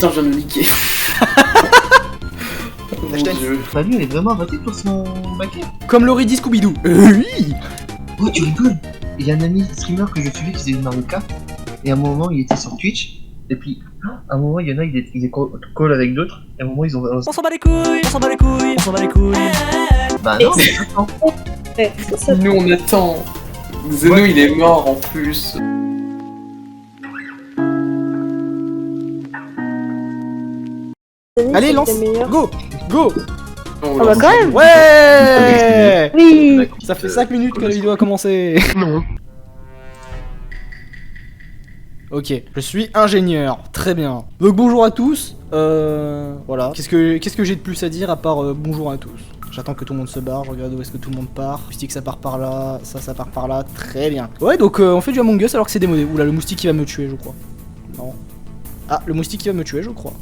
putain, je viens de me niquer. Mon Dieu. Bah lui, elle est vraiment voté pour son baquet. Comme Laurie dit Scooby-Doo. Oui. Oh, tu rigoles. Il y a un ami streamer que je suivais qui faisait du Mario Kart. Et à un moment, il était sur Twitch. Et puis, à un moment, il y en a, il est call avec d'autres. Et à un moment, ils ont... On s'en bat les couilles, on s'en bat les couilles, on s'en bat les couilles. Bah non, mais attends. Ouais, c'est ça. Nous on attend. Zeno il est mort en plus. Allez, lance. Go. Go. On Ah bah quand même. Ouais. Oui. Ça fait 5 minutes que la vidéo a commencé. Non. Ok, je suis ingénieur, très bien. Donc bonjour à tous, voilà. Qu'est-ce que j'ai de plus à dire à part bonjour à tous. J'attends que tout le monde se barre, je regarde où est-ce que tout le monde part. Moustique ça part par là, ça part par là, très bien. Ouais donc on fait du Among Us alors que c'est démodé. Oula le moustique qui va me tuer je crois. Non. Ah le moustique qui va me tuer je crois.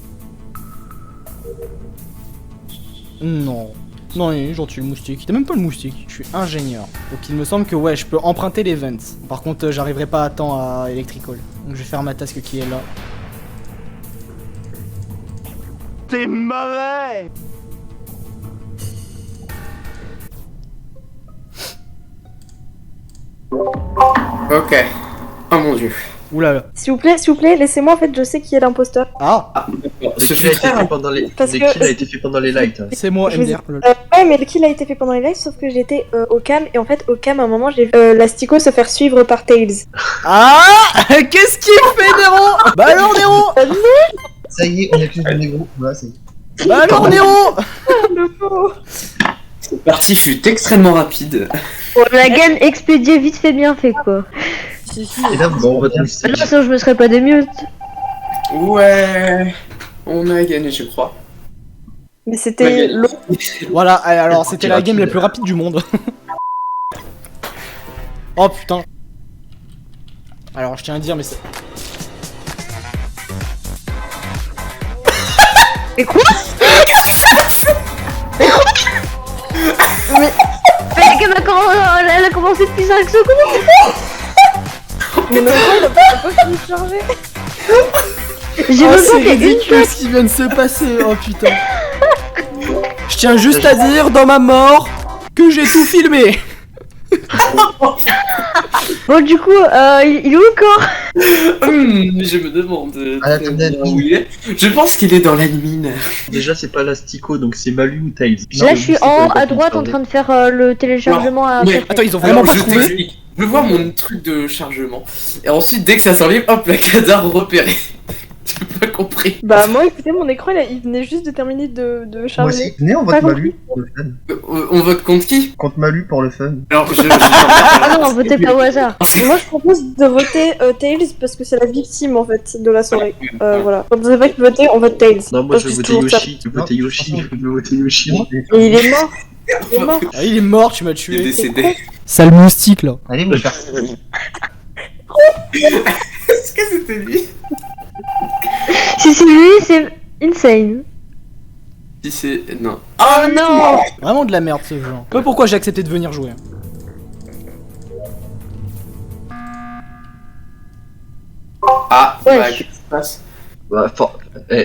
Non. Non, il est gentil le moustique. T'es même pas le moustique. Je suis ingénieur. Donc il me semble que ouais, je peux emprunter les vents. Par contre, j'arriverai pas à temps à Electrical. Donc je vais faire ma task qui est là. T'es mauvais. Ok. Oh mon dieu. Oula là. S'il vous plaît, laissez-moi en fait, je sais qui est l'imposteur. Ah, Le Ce kill a fut été très fait pendant les... Parce Le que- kill a été fait pendant les lights. Hein. c'est moi Je vous ai- MDR. lol. Ouais, mais le kill a été fait pendant les lives, sauf que j'étais au cam, et en fait, au cam, à un moment, j'ai vu l'Astico se faire suivre par Tails. Ah, qu'est-ce qu'il fait Néro? Bah alors Néro. Ça y est, on accuse le négro. Voilà, ça y est. Bah alors Néro. Le pauvre. Cette partie fut extrêmement rapide. Bon, la game expédiée vite fait bien fait quoi. Et là, vous en retenez Ah non, sinon je me serais pas démute. Ouais. On a gagné je crois. Mais c'était l'autre. Voilà, alors c'était la game la plus rapide du monde. Oh putain. Alors je tiens à dire mais c'est... Et quoi? Mais la game elle a commencé depuis 5 secondes. Mais le il a pas fini de charger. J'ai Oh même c'est pas fait une ridicule ce qui vient de se passer, oh putain. Je tiens juste à dire dans ma mort que j'ai tout filmé. Bon du coup, il est où le corps? Je me demande Ah, la très tunnel. bien où il est. Je pense qu'il est dans l'admin. Déjà, c'est pas l'Astico, donc c'est Malu ou Tails. Là je suis en à droite en train de faire le téléchargement à mais- faire. Attends, ils ont Alors, vraiment pas je trouvé. t'explique. Je vois mon truc de chargement. Et ensuite, dès que ça s'enlève, hop, la cadavre repérée. J'ai pas compris. Bah, moi, écoutez, mon écran, il venait juste de terminer de Moi aussi. charger. Venez, on Pas vote Malu pour le fun. On vote contre qui? Contre Malu pour le fun. Alors, Ah non, votez pas au hasard. Moi, je propose de voter Tails parce que c'est la victime, en fait, de la soirée. Voilà. Quand vous avez pas voté, on vote Tails. Non, moi Parce je veux que voter c'est toujours ça. Yoshi. Je veux voter Yoshi. Je veux voter Yoshi. Et il est mort. Il est mort. Ah, il est mort, tu m'as Il est tué. décédé. Sale moustique là. Allez, mon gars. Est-ce que c'était lui? Si c'est lui, c'est insane. Si c'est. Non. Oh non. Vraiment de la merde ce jeu. Je sais pas pourquoi j'ai accepté de venir jouer. Ah, Ouais, bah, je- qu'est-ce qui se passe? Bah,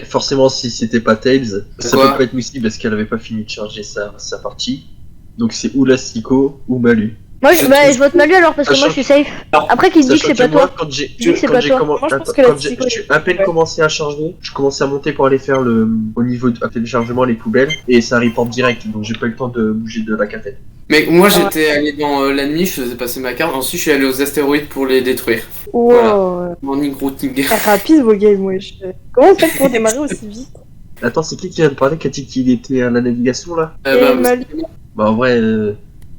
forcément, si c'était pas Tails, ça Quoi peut pas être Moussy parce qu'elle avait pas fini de charger sa partie. Donc c'est ou l'Astico ou Malu. Moi je vote Malu alors parce que moi je suis safe. Après qu'il dit que c'est pas moi, toi. quand j'ai Dis que c'est pas toi. Moi, je pense que la Astico, j'ai à peine commencé à charger, je commençais à monter pour aller faire au niveau de téléchargement les poubelles et ça reporte direct, donc j'ai pas eu le temps de bouger de la cafette. Mais moi j'étais allé dans l'ennemi, je faisais passer ma carte, ensuite je suis allé aux astéroïdes pour les détruire. Wow. Morning routing. Très rapide vos games, wesh. Comment vous faites pour démarrer aussi vite? Attends, c'est qui vient de parler, qui a dit qu'il était à la navigation là? Et Mali. Bah en vrai,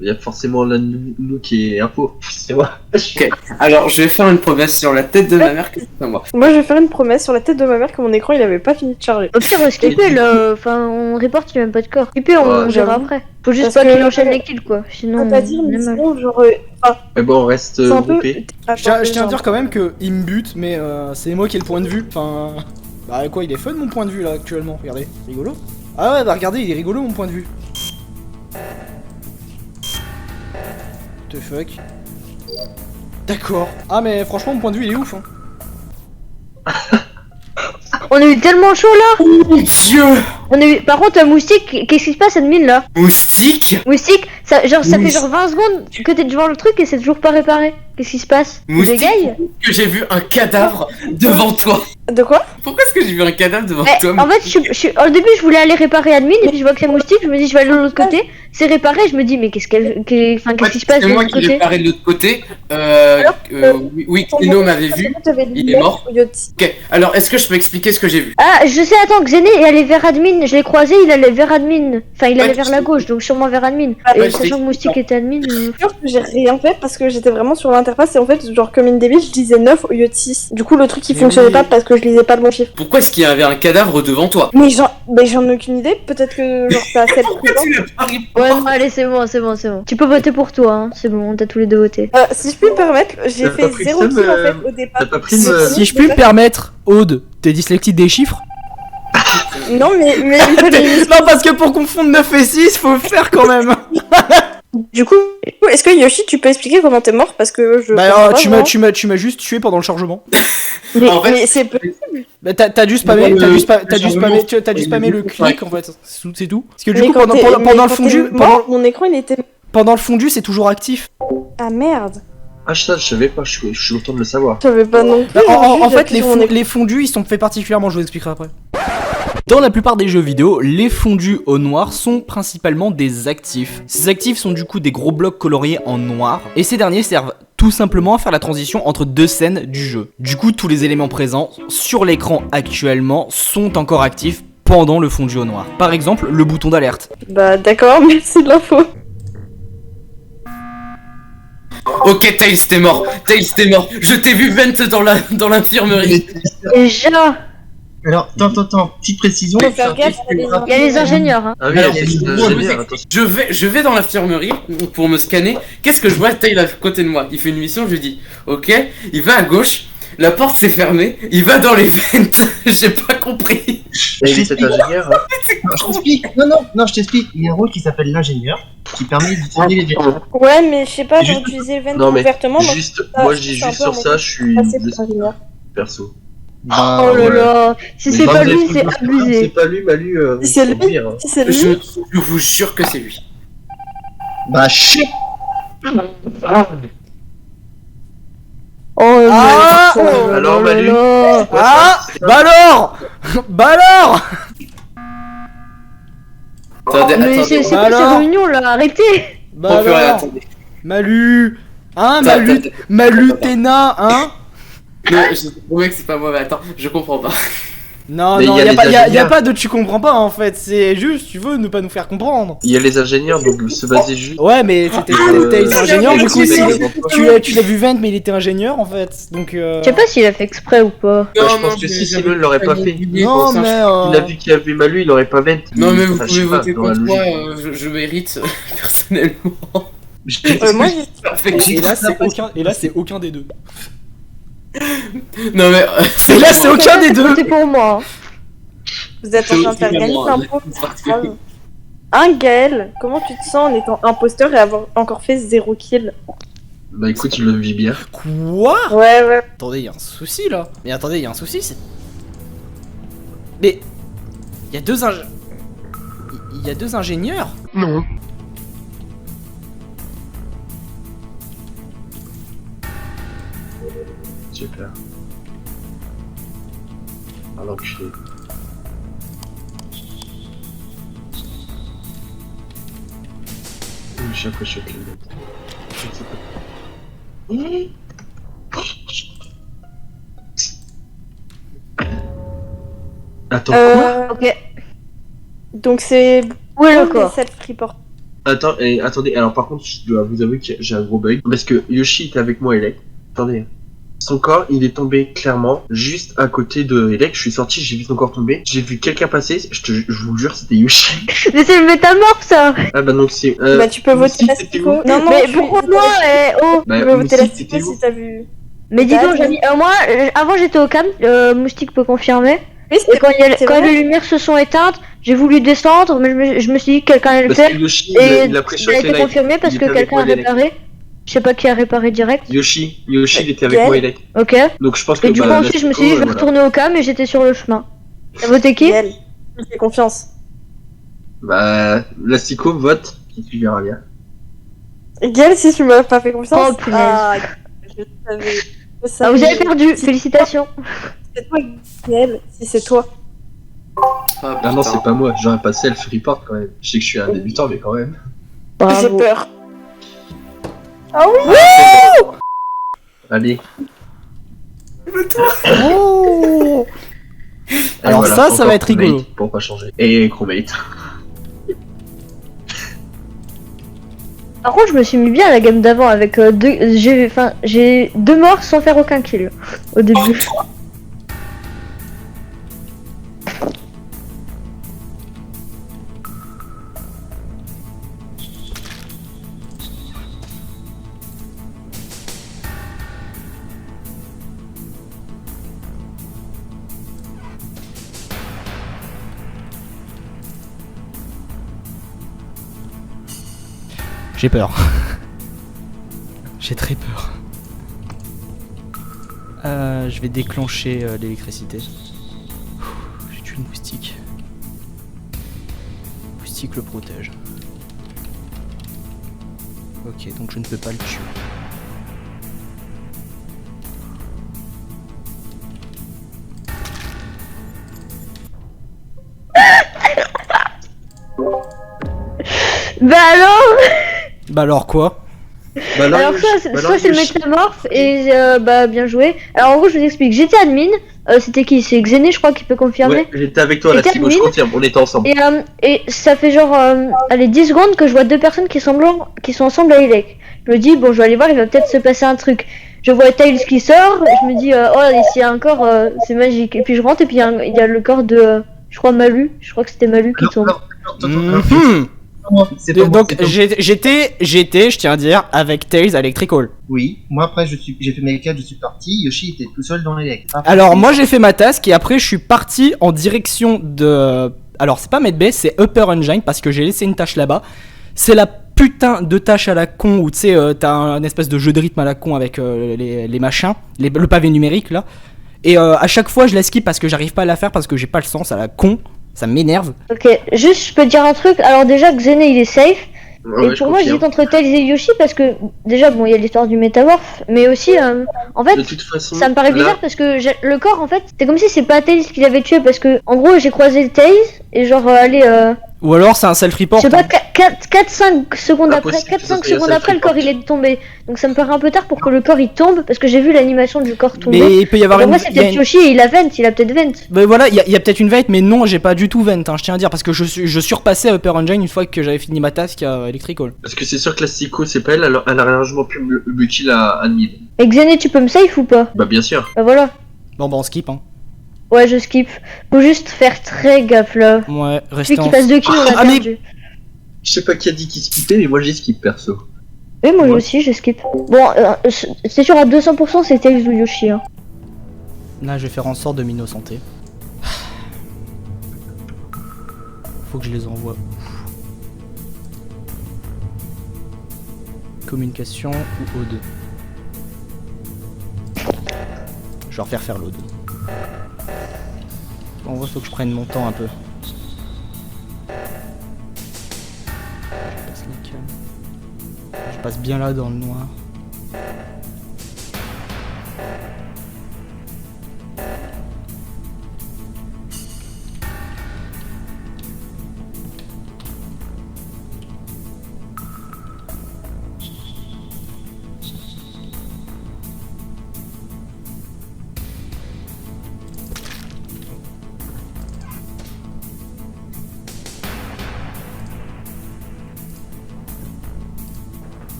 il y a forcément l'un de nous qui est impôt. C'est moi. Ok, alors je vais faire une promesse sur la tête de ma mère que c'est pas moi. Moi, je vais faire une promesse sur la tête de ma mère que mon écran, il avait pas fini de charger. Au pire, skipper là, enfin on reporte qu'il y a même pas de corps. Skipper, on Ouais, verra j'avoue. après. Faut juste Parce pas que- qu'il enchaîne les kills quoi, sinon. Pas dire, on mais est mal. sinon, genre. Mais bon, on reste C'est un peu. groupé. Je tiens à dire quand même que il me bute, mais c'est moi qui ai le point de vue. Enfin. Bah quoi, il est fun mon point de vue là actuellement. Regardez, rigolo. Ah ouais, bah regardez, il est rigolo mon point de vue. What the fuck. D'accord. Ah mais franchement mon point de vue il est ouf hein. On a eu tellement chaud là. Mon dieu. On a eu. Par contre, Moustique, qu'est-ce qui se passe, admin là? Moustique. Moustique, ça fait genre 20 secondes que t'es devant le truc et c'est toujours pas réparé. Qu'est-ce qui se passe? Tu Moustique. bégayes? Que j'ai vu un cadavre devant toi. De quoi? Pourquoi est-ce que j'ai vu un cadavre devant Eh, toi? en fait, au début, je voulais aller réparer admin et puis je vois que c'est Moustique. Je me dis, je vais aller de l'autre côté. C'est réparé. Je me dis, mais qu'est-ce qui se passe de C'est moi l'autre qui l'ai côté? paré de l'autre côté. Oui, Ton Kino nom, m'avait parce vu. que t'avais Il est l'hiver mort. au Yoti. Ok, alors est-ce que je peux expliquer ce que j'ai vu? Ah, je sais, attends, Xené est allé vers admin. Je l'ai croisé, il allait vers admin. Enfin, il Ouais, allait vers la gauche, donc sûrement vers admin. Ouais, Et je sachant t'ai- que Moustique était admin. Je suis sûre que j'ai rien fait parce que j'étais vraiment sur l'interface et en fait, genre comme une débile, je disais 9 au lieu de 6. Du coup, le truc il Mais fonctionnait oui. pas parce que je lisais pas le bon chiffre. Pourquoi est-ce qu'il y avait un cadavre devant toi? Mais j'en ai aucune idée, peut-être que genre ça a 7 Pourquoi tu l'as pas repris? Ouais, non, allez, c'est bon. Tu peux voter pour toi, hein. C'est bon, on t'a tous les deux voté. Si je puis me permettre, j'ai T'as fait pas pris 0 le kill seum, en fait au départ. t'as pas pris Si, le- si je puis me permettre, Aude, t'es dyslexique des chiffres? Non, mais il fallait- Non, parce que pour confondre 9 et 6, faut faire quand même. Du coup, est-ce que Yoshi, tu peux expliquer comment t'es mort parce que je. Bah, comprends pas tu vraiment. m'as juste tué pendant le chargement. En fait- Mais c'est Bah, t'as dû spammer, Le- t'as dû le spammer, t'as dû il spammer est le juste clic en fait. C'est tout. Parce que du Mais coup, quand t'es- mais pendant le quand fondu, t'es mort, mon écran il était. pendant le fondu, c'est toujours actif. Ah merde. Ah, ça, je savais pas, je suis content de le savoir. Je savais pas non plus. Bah, en juste, fait, j'appuie sur mon écran. les fondus, ils sont faits particulièrement, je vous expliquerai après. Dans la plupart des jeux vidéo, les fondus au noir sont principalement des actifs. Ces actifs sont du coup des gros blocs coloriés en noir, et ces derniers servent tout simplement à faire la transition entre deux scènes du jeu. Du coup, tous les éléments présents sur l'écran actuellement sont encore actifs pendant le fondu au noir. Par exemple, le bouton d'alerte. Bah d'accord, merci de l'info. Ok, Tails, t'es mort. Tails, t'es mort. Je t'ai vu vent dans l'infirmerie. Déjà, Alors, attends, petite précision. Faut faire gaffe, il y a des il y a les ingénieurs, hein. Ah oui, Alors, c'est je- ingénieur, attention. Je vais dans l'infirmerie pour me scanner. Qu'est-ce que je vois? Tails à côté de moi. Il fait une mission, je lui dis ok. Il va à gauche. La porte s'est fermée. Il va dans les ventes. J'ai pas compris. Et cet ingénieur, hein. Non, je t'explique. Non, je t'explique. Il y a un rôle qui s'appelle l'ingénieur, qui permet d'utiliser les vêtements. Ouais, mais je sais pas, Juste- genre utiliser le vent Non, mais ouvertement. donc juste, ça, moi je dis c'est un juste peu sur en ça, mode je suis passer pour ingénieur. perso. Bah, Oh là ouais. là, si Mais c'est bah, pas vous lui, êtes- c'est C'est abusé. pas lui, bah lui, Si c'est lui. dire, hein. Si c'est lui. Je vous jure que c'est lui. Bah, shit. Oh Ah, mais- oh là alors, là Manu là. Ah, bah alors Bah alors Attendez, Mais attendez. c'est Bah quoi ces alors réunions là? Arrêtez! Bah Oh, purée, alors attendez. Malu Hein, Attends, Malu attends. Malutena, hein Non, je te promets que c'est pas moi, mais attends, je comprends pas. Non, Mais non, y a y a les pas, y a ingénieurs. pas de tu comprends pas en fait, c'est juste, tu veux ne pas nous faire comprendre. Il y a les ingénieurs, donc se baser juste. Ouais, mais c'était Euh, t'es ingénieur, du coup, c'est- tu l'as vu vent, mais il était ingénieur en fait, donc Je sais pas s'il a fait exprès ou pas. Bah, je pense que si, sinon il l'aurait pas fait. Non, mais. Il a vu qu'il y avait Malu, il aurait pas vent. Non, mais vous Enfin, je pouvez sais pas, voter dans la contre moi, logique. je mérite personnellement. Moi, j'ai Et là, c'est aucun des deux. Non, mais. Et là, c'est aucun des deux. C'était pour moi. hein. vous êtes en train de faire gagner un pot. Gaël, comment tu te sens en étant imposteur et avoir encore fait 0 kill? Bah écoute, il le vit bien. Quoi? Ouais. Attendez, y a un souci là. Mais attendez, y a un souci, c'est. Mais. Y a deux Il y a deux ingénieurs? Non. Super. Alors que je l'ai. Chaque fois, je suis avec les mecs. Je sais pas. Attends, quoi? Ok. Donc c'est. Où est le les corps? 7 report. Attends, et attendez, alors par contre, je dois vous avouer que j'ai un gros bug. Parce que Yoshi était avec moi, Elec. Attendez. Son corps, il est tombé clairement juste à côté de Elec. Je suis sorti, j'ai vu son corps tomber. J'ai vu quelqu'un passer, je vous jure, c'était Yoshi. Mais c'est le métamorphe ça! Ah bah donc c'est. Bah tu peux voter Moussi, la t'étais Stico. où? Non, Mais tu- pourquoi tu- moi? Oh! Bah, Tu peux voter la Moussi, Stico t'étais où? si t'as vu. Mais dis donc, T'as Jamy, moi, avant j'étais au camp, Moustique peut confirmer. Oui, Et quand, c'est quand vrai. les lumières se sont éteintes, j'ai voulu descendre, mais je me suis dit que quelqu'un allait le Parce faire. que Yoshi, Et il a pris ça a shot été les lights. confirmé parce Il que était avec quelqu'un a moi, Elec. réparé. Je sais pas qui a réparé direct. Yoshi, il était avec Quel? moi, Elec. Ok. Donc je pense que. Et du coup bah, ensuite je me la suis dit je vais Stico, retourner au camp et j'étais sur le chemin. T'as voté qui? Gaël, je lui fais confiance. Bah, Lastico vote, et tu verras bien. Et Gaël, si tu m'as pas fait confiance. Oh, punaise. Ah, je savais. Je Ah, savais. vous avez perdu, félicitations. C'est toi, Gaël, si c'est toi. Ah, Ah non, putain. c'est pas moi, j'aurais pas self-report quand même. Je sais que je suis un débutant, mais quand même. J'ai Bravo. peur. Ah oui. Allez. Oh Et Alors voilà, ça va encore être rigolo. Chromate, pour pas changer. Et Chromate. Par contre, je me suis mis bien à la game d'avant avec j'ai 2 morts sans faire aucun kill au début. J'ai peur. J'ai très peur. Je vais déclencher l'électricité. J'ai tué le moustique. Le moustique le protège. Ok, donc je ne peux pas le tuer. Bah alors. Bah alors quoi? Bah Alors soit c'est le métamorphe et bah bien joué. Alors en gros je vous explique, j'étais admin, c'était qui? C'est Xené je crois qui peut confirmer. Ouais, j'étais avec toi, J'étais Lastico, je admin. confirme, on était ensemble. Et ça fait genre allez 10 secondes que je vois 2 personnes qui sont ensemble à Elec. Je me dis bon je vais aller voir, il va peut-être se passer un truc. Je vois Tails qui sort, je me dis oh ici il y a un corps, c'est magique. Et puis je rentre et puis il y a le corps de je crois Malu, je crois que c'était Malu qui tombe. Mhm. C'est pas moi, Donc c'est pas moi. j'étais, je tiens à dire, avec Tails à Electrical. Oui, moi après j'ai fait mes quêtes, je suis parti, Yoshi était tout seul dans les legs. Alors moi j'ai fait ma task et après je suis parti en direction de... Alors c'est pas Medbay, c'est Upper Engine parce que j'ai laissé une tâche là-bas. C'est la putain de tâche à la con où tu sais t'as un espèce de jeu de rythme à la con avec les machins, le pavé numérique là. Et à chaque fois je la skip parce que j'arrive pas à la faire parce que j'ai pas le sens à la con. Ça m'énerve. Ok, juste je peux te dire un truc, alors déjà Xené il est safe. Ouais, Et je pour moi, confirme. j'hésite entre Tails et Yoshi parce que déjà, bon, il y a l'histoire du métamorphe, mais aussi, en fait, De toute façon, ça me paraît là, bizarre parce que le corps, en fait, c'est comme si c'est pas Tails qui l'avait tué parce que, en gros, j'ai croisé Tails et genre, Ou alors c'est un je self-report. sais pas, 4-5 secondes Pas après, possible que ça 4-5 soit un secondes après, le self-report. corps il est tombé. Donc ça me paraît un peu tard pour que le corps il tombe parce que j'ai vu l'animation du corps tomber. Mais il peut y avoir Pour une... moi, c'est il y a peut-être une- Yoshi et il a peut-être vent. Ben voilà, il y a peut-être une vente, mais non, j'ai pas du tout vente, hein, je tiens à dire, parce que je suis repassé à Upper Engine une fois que j'avais fini ma task à Electrical. Parce que c'est sûr que Lastico, c'est pas elle, alors elle a largement plus utile à admin. Et Xené, tu peux me save ou pas? Bah bien sûr. Bah voilà. Bon bah on skip, hein. Ouais, je skip. Faut juste faire très gaffe là. Ouais, Celui restez qui en... passe 2 kills, on a Ah, mais- perdu. Je sais pas qui a dit qu'il skippait, mais moi j'ai skip perso. Oui, moi Ouais. aussi, je skip. Bon, c'est sûr à 200%, c'est Tails ou Yoshi. Hein. Là, je vais faire en sorte de m'innocenter. Faut que je les envoie. Communication ou O2. Je vais refaire faire l'O2. En vrai, faut que je prenne mon temps un peu. Je passe nickel. Je passe bien là dans le noir.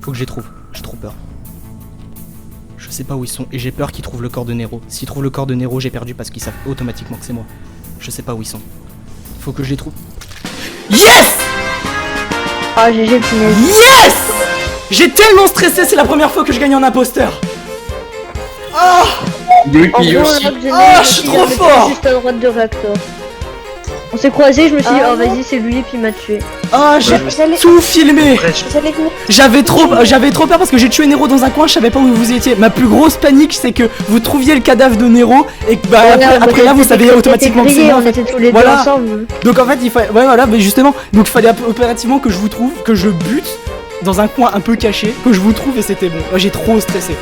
Faut que je les trouve, j'ai trop peur. Je sais pas où ils sont et j'ai peur qu'ils trouvent le corps de Nero. S'ils trouvent le corps de Nero, j'ai perdu parce qu'ils savent automatiquement que c'est moi. Je sais pas où ils sont. Faut que je les trouve. Yes! Ah, GG, punaise. Yes! J'ai tellement stressé, c'est la première fois que je gagne en imposteur. Oh! Lui En puis gros, Yoshi. là que j'ai Ah, mis, je suis il trop était fort. juste à droite de réacteur. On s'est croisés, je me suis dit, Ah oh ouais. vas-y, c'est lui, et puis il m'a tué. Ah, j'ai J'allais tout filmé. Après, j'allais venir. J'avais trop peur parce que j'ai tué Nero dans un coin, je savais pas où vous étiez. Ma plus grosse panique, c'est que vous trouviez le cadavre de Nero et que bah après là, vous savez automatiquement que c'est moi. En On fait. était tous les deux Voilà. ensemble. Donc en fait, il fallait, ouais voilà, mais justement, donc il fallait opérativement que je vous trouve, que je bute dans un coin un peu caché, que je vous trouve et c'était bon. Moi, j'ai trop stressé.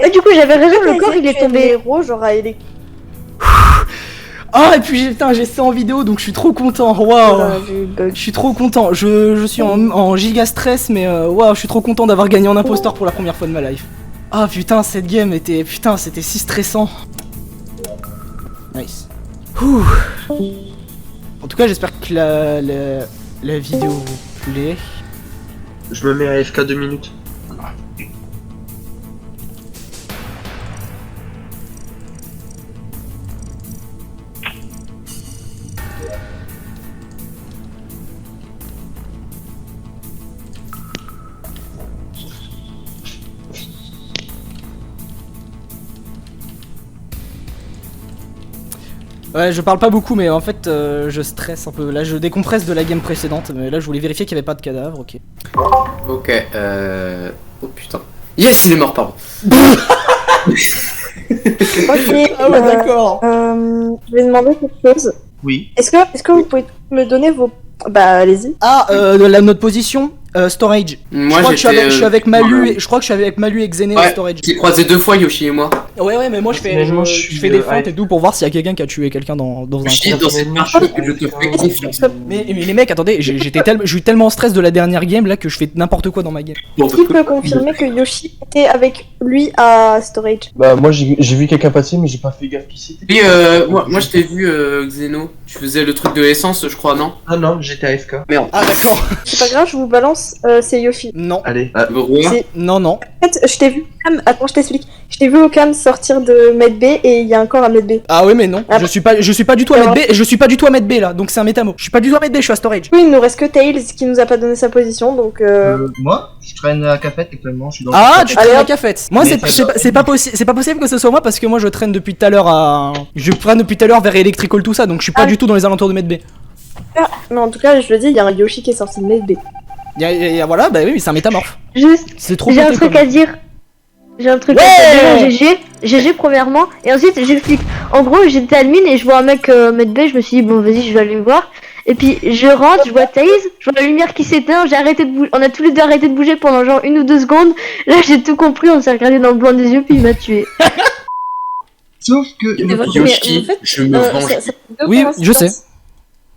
Et du coup, j'avais raison, le corps il est tombé. Héros, genre à Elec. Ah et puis putain, j'ai ça en vidéo, donc je suis trop content. Waouh. Voilà, j'ai eu le bug. Je suis trop content, je suis en giga stress, mais waouh, je suis trop content d'avoir gagné en imposteur pour la première fois de ma life. Ah putain, cette game était, putain, c'était si stressant. Nice. Ouh. En tout cas, j'espère que la vidéo vous plaît. je me mets à AFK 2 minutes. Ouais, je parle pas beaucoup, mais en fait, je stresse un peu. Là, je décompresse de la game précédente, mais là, je voulais vérifier qu'il y avait pas de cadavre, ok. Ok, oh putain. Yes, il est mort, pardon. Ok, Ah ouais, d'accord. je vais demander quelque chose. Oui. Est-ce que vous pouvez me donner vos... Bah, allez-y. Ah, notre position, storage. Moi, je crois que je suis avec Malu, ouais. et je crois que je suis avec Malu et Xené au Ouais, storage. j'ai croisé 2 fois Yoshi et moi. Ouais, mais moi je fais, Personnellement, je, je je suis fais des de feintes et tout pour voir s'il y a quelqu'un qui a tué quelqu'un dans un Yoshi, coin. dans cette marche, je te fais confiance. Mais les mecs, attendez, j'ai eu tellement en stress de la dernière game là que je fais n'importe quoi dans ma game. Qui peut confirmer que Yoshi était avec lui à Storage? Bah, moi j'ai vu quelqu'un passer, mais j'ai pas fait gaffe qui c'était. Oui, moi je t'ai vu, Xeno. Tu faisais le truc de l'essence, je crois, non? Ah non, j'étais AFK. Merde. Ah d'accord. C'est pas grave, je vous balance, c'est Yoshi. Non. Allez. Rouen. C'est- Non. En fait, je t'ai vu au cam, attends, je t'explique. Je t'ai vu au cam sortir de Med B et il y a encore un Med B. Ah oui mais non. Ah, Je suis pas du tout à Med B et je suis pas du tout à Med B là. Donc c'est un métamo. Je suis pas du tout à Med B, je suis à storage. Oui, il nous reste que Tails qui nous a pas donné sa position, donc Moi, je traîne à Cafette actuellement, je suis dans Ah, le tu Allez, traînes à hop. cafette. Moi, Mais c'est pas possible que ce soit moi parce que moi je traîne depuis tout à l'heure à. Je traîne depuis tout à l'heure vers Electrical tout ça, donc je suis pas Ah. du tout dans les alentours de Med B. mais en tout cas, je le dis, il y a un Yoshi qui est sorti de Med B. Voilà, bah oui, mais c'est un métamorphe. Juste, C'est trop j'ai un pété truc comme- à dire. J'ai un truc Ouais. à dire. GG. GG premièrement. Et ensuite, j'explique. En gros, j'étais admin et je vois un mec mettre B. Je me suis dit, bon, vas-y, je vais aller le voir. Et puis, je rentre, je vois Thaïs. Je vois la lumière qui s'éteint. J'ai arrêté de bouger. On a tous les deux arrêté de bouger pendant genre 1 ou 2 secondes. Là, j'ai tout compris. On s'est regardé dans le blanc des yeux. Puis il m'a tué. Sauf que Mais en Yoshi, fait, je me venge. Oui, je sais.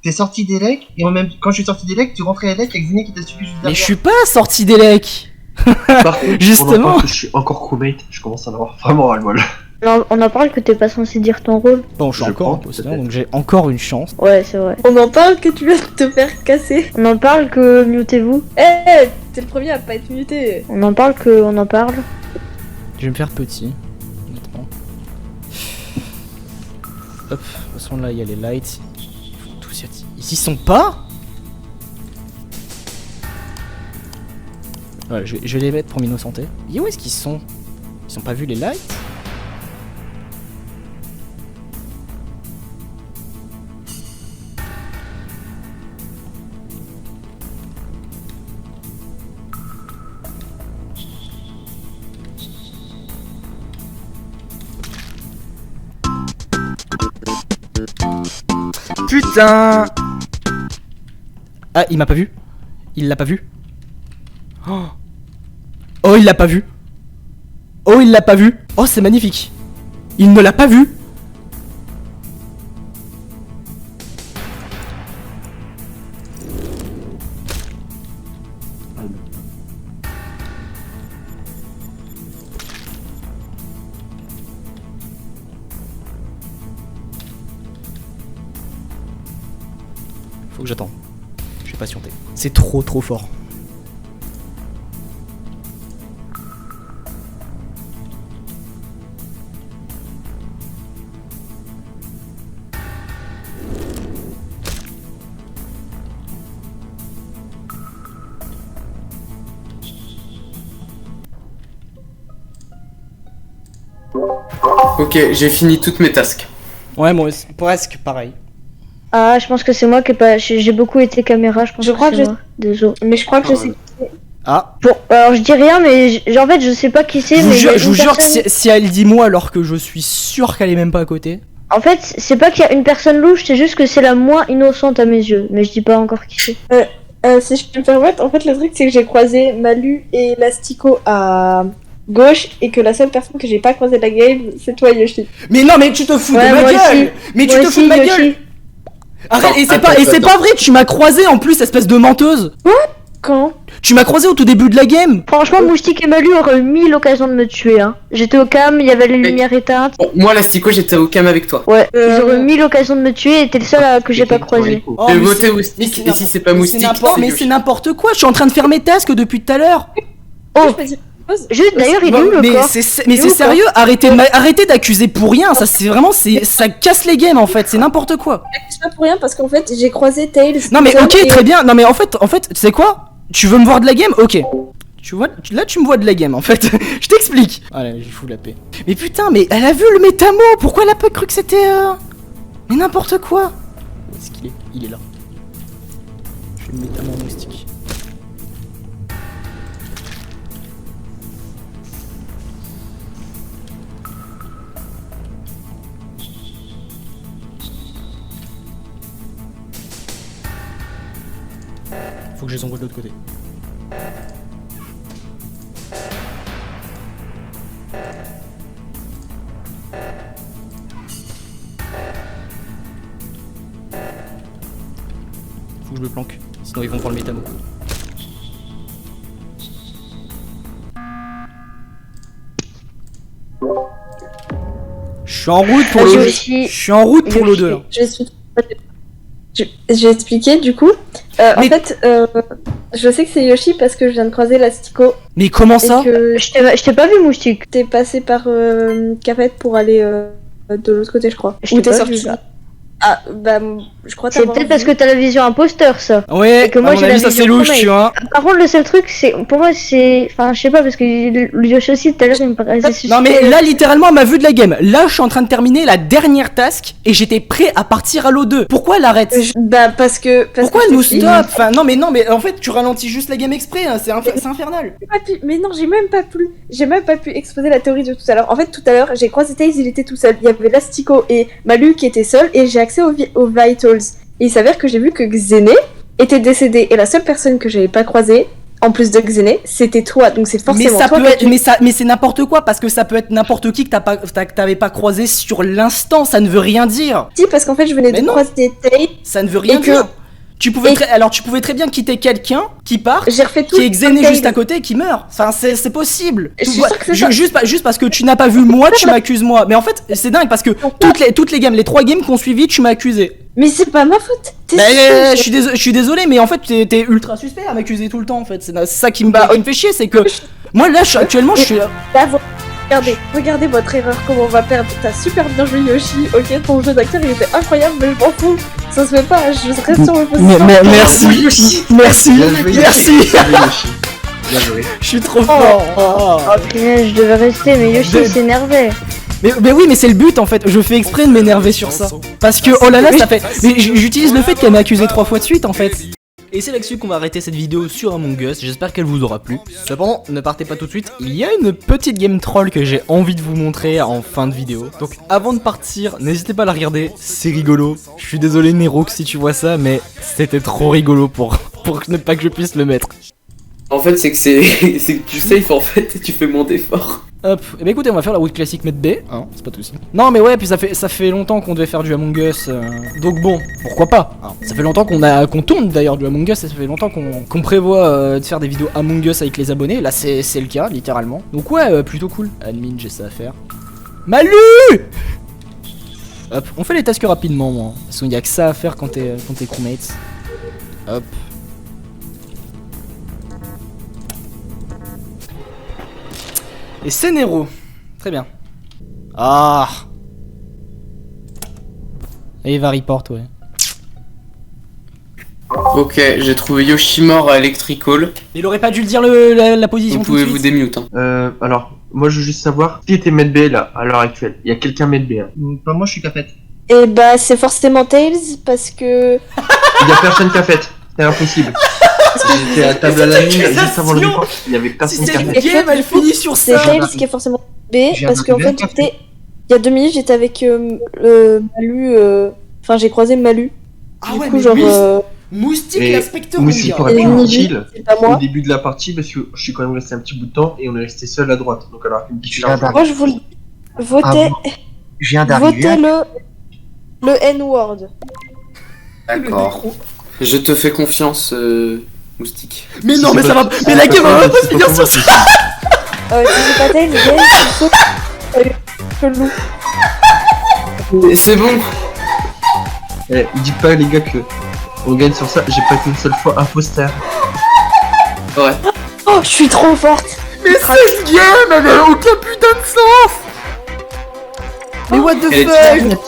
t'es sorti d'Elec, et en même quand je suis sorti d'Elec, tu rentrais à Elec avec Ziné qui t'a suivi juste Mais derrière. je suis pas sorti d'Elec. Par contre, Justement. on entend que je suis encore crewmate, je commence à en avoir vraiment ras-le-bol. On en parle que t'es pas censé dire ton rôle. Bon, je suis Je encore prends, imposteur, peut-être. donc j'ai encore une chance. Ouais, c'est vrai. On en parle que tu vas te faire casser. On en parle que mutez-vous. Eh, t'es le premier à pas être muté. On en parle que on en parle. Je vais me faire petit, honnêtement. Hop, de toute façon là il y a les lights. Ils vont tous y être. Ils y sont pas. Ouais, je vais les mettre pour m'innocenter. Et où est-ce qu'ils sont? Ils ont pas vu les lights? Putain! Ah, il m'a pas vu? Il l'a pas vu? Oh, oh il l'a pas vu? Oh, il l'a pas vu? Oh, c'est magnifique! Il ne l'a pas vu? Faut que j'attende. Je vais patienter. C'est trop fort. Ok, j'ai fini toutes mes tasks. Ouais, moi aussi, presque pareil. Ah, je pense que c'est moi qui ai pas. J'ai beaucoup été caméra, je pense Je crois que que c'est moi. Désolé. Mais je crois que je sais. Ah, Bon, alors je dis rien, mais en fait, je sais pas qui c'est, mais. il y a je vous une jure que personne- si elle dit moi alors que je suis sûr qu'elle est même pas à côté. En fait, c'est pas qu'il y a une personne louche, c'est juste que c'est la moins innocente à mes yeux. Mais je dis pas encore qui c'est. Si je peux me permettre, en fait, le truc, c'est que j'ai croisé Malu et Lastico à gauche et que la seule personne que j'ai pas croisée de la game, c'est toi, Yoshi. Mais non, mais tu te fous Ouais, de ma moi gueule. aussi. Mais tu Moi te aussi, fous de ma Yoshi. gueule. Arrête, et Attends, c'est attends. pas vrai, tu m'as croisé en plus, espèce de menteuse. Quand Tu m'as croisé au tout début de la game. Franchement, Moustique et Malu auraient eu 1000 l'occasion de me tuer. Hein. J'étais au cam, il y avait les lumières éteintes. Bon, moi, Lastico, j'étais au cam avec toi. Ouais, ils auraient eu 1000 l'occasion de me tuer et t'es le seul que j'ai pas croisé. Oh, J'ai mais voté c'est- Moustique, mais et si c'est pas Moustique, mais Yoshi. c'est n'importe quoi, je suis en train de faire mes tasks depuis tout à l'heure. Oh, je peux dire une chose juste d'ailleurs, il est où le mais corps c'est Il est où, sérieux, arrêtez d'accuser pour rien, ça c'est vraiment ça casse les games en fait, c'est n'importe quoi. C'est pas pour rien parce qu'en fait, j'ai croisé Tails. Non mais tout seul ok, et- très bien, non mais en fait, tu sais quoi? Tu veux me voir de la game? Ok. Tu vois, là tu me vois de la game en fait, je t'explique. Allez, je fous la paix. Mais putain, mais elle a vu le métamo, pourquoi elle a pas cru que c'était Mais n'importe quoi. Où est-ce qu'il est? Il est là. Je vais le métamo en moustique. Faut que je les envoie de l'autre côté. Faut que je me planque, sinon ils vont prendre le métamo. Je suis en route pour Ah, le. j'ai aussi- Je suis en route pour le 2 là. J'ai expliqué du coup. En Mais- fait, je sais que c'est Yoshi parce que je viens de croiser Lastico Mais comment ça? et que Je t'ai pas vu, Moustique. t'es passé par Capette pour aller de l'autre côté, je crois. Je Ou t'ai t'es pas vu, sorti. là. Ah, bah, je crois C'est t'avoir peut-être parce vu. que t'as la vision imposteur, ça. Ouais, Et que moi, à mon j'ai la avis ça vision c'est louche, sommeil. tu vois. Par contre, le seul truc, c'est. Pour moi, c'est. Enfin, je sais pas, parce que le Yoshi aussi, tout à l'heure, il me paraissait suspect. Non mais là littéralement elle m'a vu de la game. Là je suis en train de terminer la dernière task et j'étais prêt à partir à l'O2. Pourquoi elle arrête? Bah, parce que. Pourquoi que elle nous je t'explique. stop? Enfin non mais en fait tu ralentis juste la game exprès, hein, c'est infernal. J'ai pas pu- Mais non, j'ai même pas pu exposer la théorie de tout à l'heure. En fait, tout à l'heure, j'ai croisé Tails, il était tout seul. Il y avait Lastico et Malu qui étaient seuls et j'ai accès aux Vitals. Et il s'avère que j'ai vu que Xené était décédé et la seule personne que j'avais pas croisée, en plus de Xené, c'était toi. Donc c'est Mais forcément ça toi peut qui as être, tué. mais c'est n'importe quoi parce que ça peut être n'importe qui que t'avais pas croisé sur l'instant, ça ne veut rien dire. Si, parce qu'en fait, je venais Mais de non. croiser Tails. Ça ne veut rien Et que- dire. Tu pouvais et- alors tu pouvais très bien quitter quelqu'un qui part, J'ai refait tout. qui est xéné Tails. juste à côté et qui meurt. Enfin c'est possible. Je suis vois- sûre que c'est ça. juste parce que tu n'as pas vu moi, tu m'accuses moi. Mais en fait c'est dingue parce que toutes les games, les 3 games qu'on suivi, tu m'as accusé. Mais c'est pas ma faute. T'es Bah, sûr, je suis désolé, mais en fait, t'es ultra suspect à m'accuser tout le temps, en fait. C'est ça qui me fait chier, c'est que moi, là, actuellement, je suis là. Là, regardez votre erreur, comment on va perdre. T'as super bien joué Yoshi, ok, ton jeu d'acteur il était incroyable, mais je m'en fous. Ça se fait pas, je reste sur mes positions. Merci, Bien joué, merci. Yoshi. Bien joué, Yoshi. Bien joué. Je suis trop fort. Oh. Oh punaise, je devais rester, mais Yoshi De- s'énervait. Mais oui, mais c'est le but en fait. Je fais exprès de m'énerver sur ça. Parce que, oh là là, ça fait. Mais j'utilise le fait qu'elle m'a accusé 3 fois de suite en fait. Et c'est là-dessus qu'on va arrêter cette vidéo sur Among Us, j'espère qu'elle vous aura plu. Cependant, ne partez pas tout de suite, il y a une petite game troll que j'ai envie de vous montrer en fin de vidéo. Donc avant de partir, n'hésitez pas à la regarder, c'est rigolo. Je suis désolé Nerox si tu vois ça, mais c'était trop rigolo pour ne pas que je puisse le mettre. En fait, c'est que c'est que tu safe en fait et tu fais monter fort. Hop, et bah écoutez, on va faire la route classique mettre B, hein, c'est pas de soucis. Non mais ouais, puis ça fait longtemps qu'on devait faire du Among Us, donc bon, pourquoi pas hein. Ça fait longtemps qu'on tourne d'ailleurs du Among Us, et ça fait longtemps qu'on prévoit de faire des vidéos Among Us avec les abonnés, là c'est le cas, littéralement. Donc ouais, plutôt cool. Admin, j'ai ça à faire. Malu! Hop, on fait les tasks rapidement, moi, parce qu'il y a que ça à faire quand t'es crewmates. Hop. Et c'est Nero. Très bien. Ah. Et il va report, ouais. Ok, j'ai trouvé Yoshi mort à Electrical. Il aurait pas dû le dire la position Vous tout de pouvez vous suite. démute. Hein. Alors, moi je veux juste savoir qui était Med B là, à l'heure actuelle. Il y a quelqu'un Med B. Hein. Pas moi, je suis Cafette. Et bah, c'est forcément Tails parce que. Il y a personne qui a fait. C'est impossible. J'étais à table à la nuit juste avant le report. Il y avait Si personne qui a cette fait. game elle finit sur C'est ça. Tails qui est forcément B J'ai parce un qu'en fait, argument. il y a 2 minutes, j'étais avec Malu. Enfin, j'ai croisé Malu. Ah Du ouais, coup, mais genre. Moustique Et l'inspecteur, mon Moussi, gars. pour être Et tranquille, C'est pas au moi. début de la partie, parce que je suis quand même resté un petit bout de temps et on est resté seul à droite. Donc alors qu'une petite Je viens large. Moi, je voulais. Ah Votez, bon Je viens d'arriver. votez le N-word. D'accord. Je te fais confiance, Moustique. Mais non, mais ça va. Mais la game va pas se finir sur ça. Si c'est pas Tails, Gaël, c'est chelou. C'est bon. Eh, dites pas les gars que on gagne sur ça. J'ai pas été une seule fois imposteur. Ouais. Oh, je suis trop forte. Mais cette game elle a aucun putain de sens. Mais what the Elle est fuck.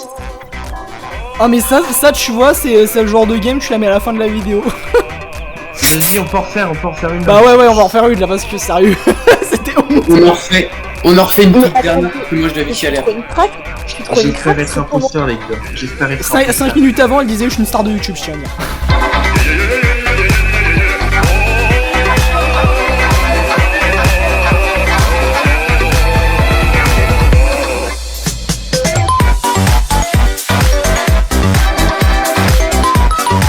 Ah mais ça tu vois c'est le genre de game tu la mets à la fin de la vidéo. Vas-y, on peut en refaire une. Bah ouais on va en faire une là parce que sérieux c'était honteux. On en refait une petite Mais dernière attends, que moi je l'avais Je suis chialé. trop une craque. Je suis trop une J'espère craque. être imposteur les gars. J'espère être 5 minutes avant elle disait je suis une star de YouTube je tiens à dire.